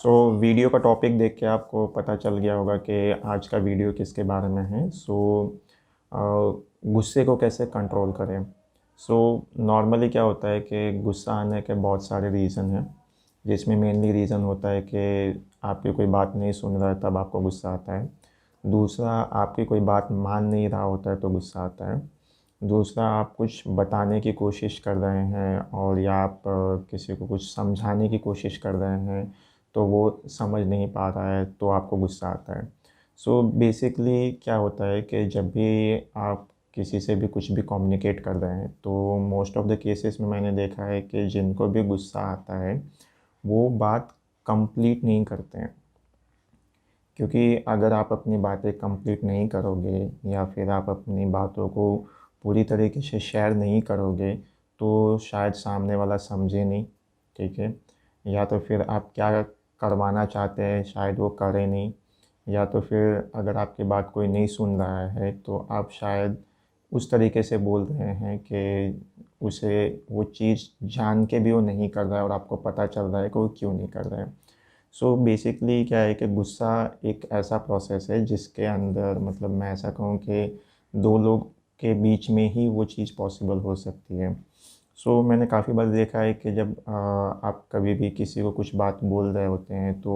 Video का topic देख के आपको पता चल गया होगा कि आज का वीडियो किसके बारे में है। गुस्से को कैसे कंट्रोल करें। नॉर्मली क्या होता है कि गुस्सा आने के बहुत सारे रीज़न हैं, जिसमें मेनली रीज़न होता है कि आपकी कोई बात नहीं सुन रहा है तब आपको गुस्सा आता है। दूसरा, आपकी कोई बात मान नहीं रहा होता है तो गुस्सा आता है। दूसरा, आप कुछ बताने की कोशिश कर रहे हैं और या आप किसी को कुछ समझाने की कोशिश कर रहे हैं तो वो समझ नहीं पा रहा है तो आपको गुस्सा आता है। बेसिकली क्या होता है कि जब भी आप किसी से भी कुछ भी कम्युनिकेट कर रहे हैं तो मोस्ट ऑफ़ द केसेस में मैंने देखा है कि जिनको भी गुस्सा आता है वो बात कंप्लीट नहीं करते हैं। क्योंकि अगर आप अपनी बातें कंप्लीट नहीं करोगे या फिर आप अपनी बातों को पूरी तरीके से शेयर नहीं करोगे तो शायद सामने वाला समझे नहीं, ठीक है? या तो फिर आप क्या करवाना चाहते हैं शायद वो करे नहीं, या तो फिर अगर आपकी बात कोई नहीं सुन रहा है तो आप शायद उस तरीके से बोल रहे हैं कि उसे वो चीज़ जान के भी वो नहीं कर रहा है और आपको पता चल रहा है कि वो क्यों नहीं कर रहा है। बेसिकली क्या है कि गुस्सा एक ऐसा प्रोसेस है जिसके अंदर मतलब मैं ऐसा कहूँ कि दो लोग के बीच में ही वो चीज़ पॉसिबल हो सकती है। मैंने काफ़ी बार देखा है कि जब आप कभी भी किसी को कुछ बात बोल रहे होते हैं तो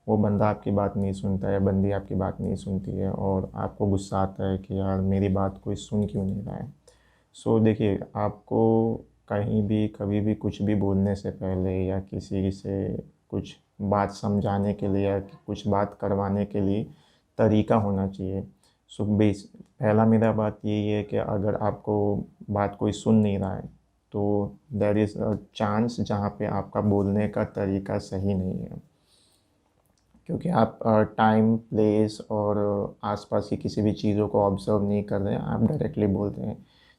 वो बंदा आपकी बात नहीं सुनता है, बंदी आपकी बात नहीं सुनती है और आपको गुस्सा आता है कि यार मेरी बात कोई सुन क्यों नहीं रहा है। देखिए, आपको कहीं भी कभी भी कुछ भी बोलने से पहले या किसी से कुछ बात समझाने के लिए या कुछ बात करवाने के लिए तरीका होना चाहिए। पहला मेरा बात यही है कि अगर आपको बात कोई सुन नहीं रहा है तो देयर इज़ अ चांस जहाँ पे आपका बोलने का तरीका सही नहीं है। क्योंकि आप टाइम, प्लेस और आसपास की किसी भी चीज़ों को ऑब्ज़र्व नहीं कर रहे हैं, आप डायरेक्टली बोल रहे हैं।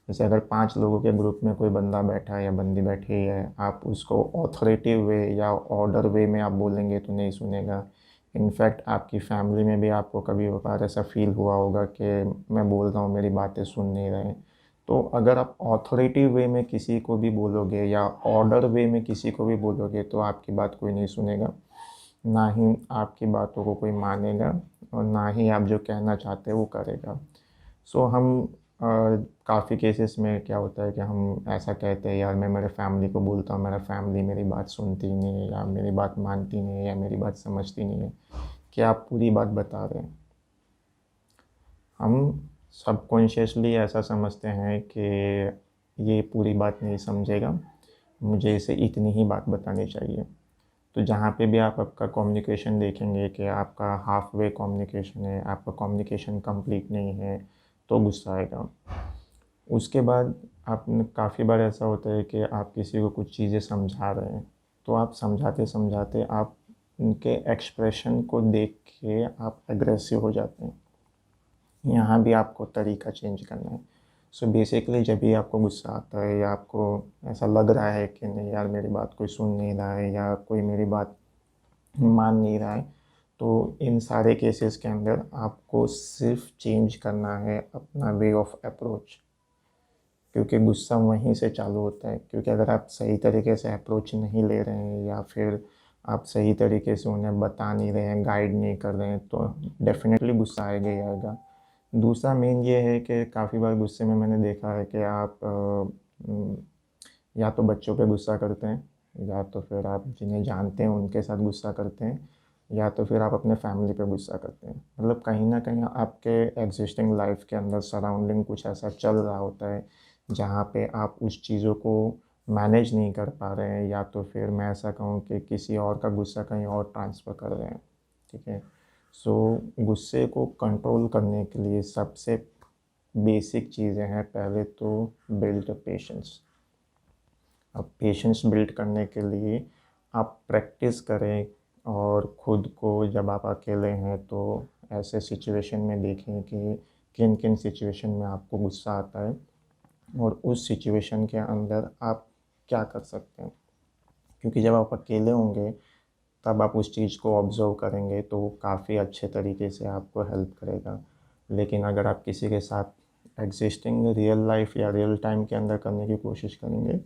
जैसे अगर 5 लोगों के ग्रुप में कोई बंदा बैठा है या बंदी बैठी है, आप उसको ऑथोरेटिव वे या ऑर्डर वे में आप बोलेंगे तो नहीं सुनेगा। इनफैक्ट आपकी फैमिली में भी आपको कभी कभार ऐसा फ़ील हुआ होगा कि मैं बोल रहा हूँ, मेरी बातें सुन नहीं रहे हैं। तो अगर आप ऑथोरेटिव वे में किसी को भी बोलोगे या ऑर्डर वे में किसी को भी बोलोगे तो आपकी बात कोई नहीं सुनेगा। ना ही आपकी बातों को कोई मानेगा और ना ही आप जो कहना चाहते हैं वो करेगा। हम काफ़ी केसेस में क्या होता है कि हम ऐसा कहते हैं यार मैं मेरे फैमिली को बोलता हूँ, मेरा फैमिली मेरी बात सुनती नहीं है या मेरी बात मानती नहीं है या मेरी बात समझती नहीं है। क्या आप पूरी बात बता रहे हैं? हम सबकॉन्शियसली ऐसा समझते हैं कि ये पूरी बात नहीं समझेगा, मुझे इसे इतनी ही बात बतानी चाहिए। तो जहाँ पे भी आप आपका कम्युनिकेशन देखेंगे कि आपका हाफ वे कम्युनिकेशन है, आपका कम्युनिकेशन कंप्लीट नहीं है, तो गुस्सा आएगा। उसके बाद आप काफ़ी बार ऐसा होता है कि आप किसी को कुछ चीज़ें समझा रहे हैं, तो आप समझाते-समझाते आप उनके एक्सप्रेशन को देख के आप एग्रेसिव हो जाते हैं। यहाँ भी आपको तरीका चेंज करना है। बेसिकली जब भी आपको गुस्सा आता है या आपको ऐसा लग रहा है कि नहीं यार मेरी बात कोई सुन नहीं रहा है या कोई मेरी बात मान नहीं रहा है, तो इन सारे केसेस के अंदर आपको सिर्फ़ चेंज करना है अपना वे ऑफ़ अप्रोच। क्योंकि गुस्सा वहीं से चालू होता है, क्योंकि अगर आप सही तरीके से अप्रोच नहीं ले रहे हैं या फिर आप सही तरीके से उन्हें बता नहीं रहे हैं, गाइड नहीं कर रहे हैं, तो डेफ़िनेटली गुस्सा आएगा ही आएगा। दूसरा मेन ये है कि काफ़ी बार गुस्से में मैंने देखा है कि आप या तो बच्चों पे गुस्सा करते हैं या तो फिर आप जिन्हें जानते हैं उनके साथ गुस्सा करते हैं या तो फिर आप अपने फैमिली पे गुस्सा करते हैं। मतलब कहीं न कहीं आपके एग्ज़िस्टिंग लाइफ़ के अंदर सराउंडिंग कुछ ऐसा चल रहा होता है जहाँ पे आप उस चीज़ों को मैनेज नहीं कर पा रहे हैं या तो फिर मैं ऐसा कहूँ कि किसी और का गुस्सा कहीं और ट्रांसफ़र कर रहे हैं, ठीक है? गुस्से को कंट्रोल करने के लिए सबसे बेसिक चीज़ें हैं, पहले तो बिल्ड पेशेंस। अब पेशेंस बिल्ड करने के लिए आप प्रैक्टिस करें और ख़ुद को जब आप अकेले हैं तो ऐसे सिचुएशन में देखें कि किन-किन सिचुएशन में आपको गुस्सा आता है और उस सिचुएशन के अंदर आप क्या कर सकते हैं। क्योंकि जब आप अकेले होंगे तब आप उस चीज़ को ऑब्ज़र्व करेंगे तो वो काफ़ी अच्छे तरीके से आपको हेल्प करेगा। लेकिन अगर आप किसी के साथ एक्सिस्टिंग रियल लाइफ़ या रियल टाइम के अंदर करने की कोशिश करेंगे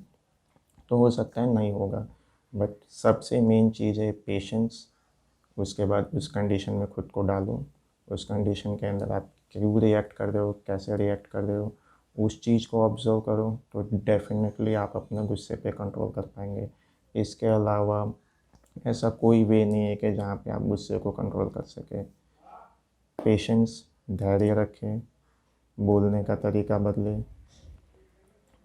तो हो सकता है नहीं होगा। बट सबसे मेन चीज़ है पेशेंस उसके बाद उस कंडीशन में खुद को डालो, उस कंडीशन के अंदर आप क्यों रिएक्ट कर रहे हो, कैसे रिएक्ट कर रहे हो, उस चीज़ को ऑब्ज़र्व करो, तो डेफिनेटली आप अपने गुस्से पे कंट्रोल कर पाएंगे। इसके अलावा ऐसा कोई वे नहीं है कि जहाँ पे आप गुस्से को कंट्रोल कर सकें। पेशेंस, धैर्य रखें, बोलने का तरीका बदले,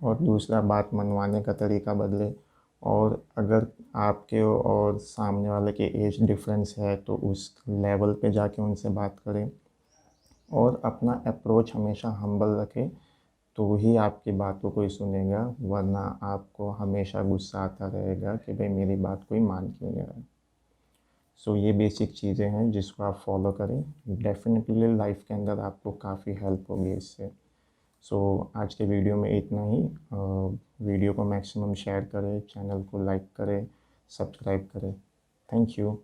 और दूसरा बात मनवाने का तरीका बदले। और अगर आपके और सामने वाले के एज डिफरेंस है तो उस लेवल पे जाके उनसे बात करें, और अपना अप्रोच हमेशा हम्बल रखें, तो ही आपकी बात को कोई सुनेगा, वरना आपको हमेशा गुस्सा आता रहेगा कि भाई मेरी बात कोई मान क्यों नहीं रहा। सो ये बेसिक चीज़ें हैं जिसको आप फॉलो करें, डेफिनेटली लाइफ के अंदर आपको काफ़ी हेल्प होगी इससे। सो आज के वीडियो में इतना ही। वीडियो को मैक्सिमम शेयर करें, चैनल को लाइक करें, सब्सक्राइब करें। Thank you.